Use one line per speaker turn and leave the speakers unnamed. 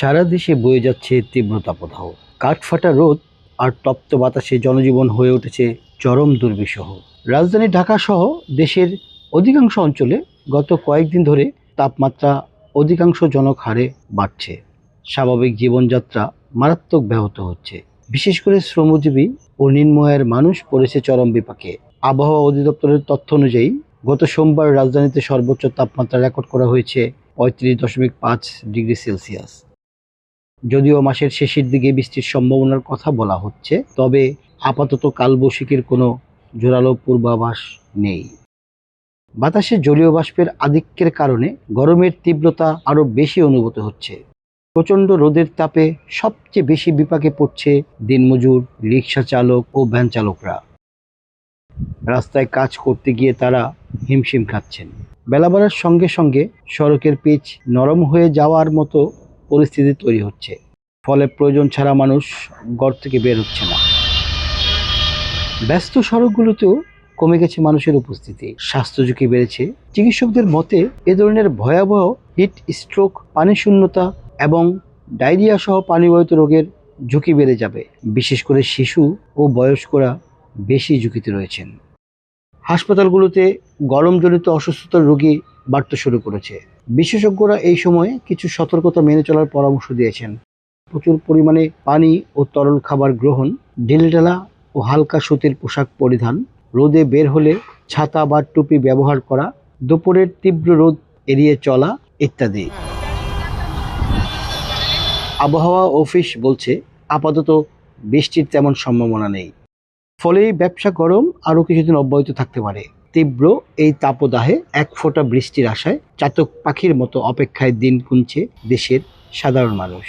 সারা দেশে বয়ে যাচ্ছে তীব্র তাপদাহ। কাঠফাটা রোদ আর তপ্ত বাতাসে জনজীবন হয়ে উঠেছে চরম দুর্বিষহ। রাজধানী ঢাকা সহ দেশের অধিকাংশ অঞ্চলে গত কয়েকদিন ধরে তাপমাত্রা অধিকাংশজনক হারে বাড়ছে। স্বাভাবিক জীবনযাত্রা মারাত্মক ব্যাহত হচ্ছে। বিশেষ করে শ্রমজীবী ও নিম্ন আয়ের মানুষ পড়েছে চরম বিপাকে। আবহাওয়া অধিদপ্তরের তথ্য অনুযায়ী গত সোমবার রাজধানীতে সর্বোচ্চ তাপমাত্রা রেকর্ড করা হয়েছে ৩৫.৫ ডিগ্রি সেলসিয়াস। যদিও মাসের শেষের দিকে বৃষ্টির সম্ভাবনার কথা বলা হচ্ছে, তবে আপাতত কালবৈশাখীর কোনো জোরালো পূর্বাভাস নেই। বাতাসে জলীয় বাষ্পের আধিক্যের কারণে গরমের তীব্রতা আরও বেশি অনুভূত হচ্ছে। প্রচণ্ড রোদের তাপে সবচেয়ে বেশি বিপাকে পড়ছে দিনমজুর, রিকশা চালক ও ভ্যান চালকরা। রাস্তায় কাজ করতে গিয়ে তারা হিমশিম খাচ্ছেন। বেলা বাড়ার সঙ্গে সঙ্গে সড়কের পিচ নরম হয়ে যাওয়ার মতো পরিস্থিতি তৈরি হচ্ছে, ফলে প্রয়োজন ছাড়া মানুষ ঘর থেকে বের হচ্ছে না। ব্যস্ত সড়কগুলোতেও কমে গেছে মানুষের উপস্থিতি। স্বাস্থ্য ঝুঁকি বেড়েছে। চিকিৎসকদের মতে এ ধরনের ভয়াবহ হিট স্ট্রোক, পানি শূন্যতা এবং ডায়রিয়া সহ পানিবাহিত রোগের ঝুঁকি বেড়ে যাবে। বিশেষ করে শিশু ও বয়স্করা বেশি ঝুঁকিতে রয়েছেন। হাসপাতালগুলোতে গরমজনিত অসুস্থতার রোগী বাড়তে শুরু করেছে। বিশেষজ্ঞরা এই সময়ে কিছু সতর্কতা মেনে চলার পরামর্শ দিয়েছেন। প্রচুর পরিমাণে পানি ও তরল খাবার গ্রহণ, ঢিলঢালা ও হালকা সুতির পোশাক পরিধান, রোদে বের হলে ছাতা বা টুপি ব্যবহার করা, দুপুরের তীব্র রোদ এড়িয়ে চলা ইত্যাদি। আবহাওয়া অফিস বলছে আপাতত বৃষ্টির তেমন সম্ভাবনা নেই, ফলে ব্যবসা গরম আরও কিছুদিন অব্যাহত থাকতে পারে। তীব্র এই তাপদাহে এক ফোঁটা বৃষ্টির আশায় চাতক পাখির মতো অপেক্ষায় দিন গুনছে দেশের সাধারণ মানুষ।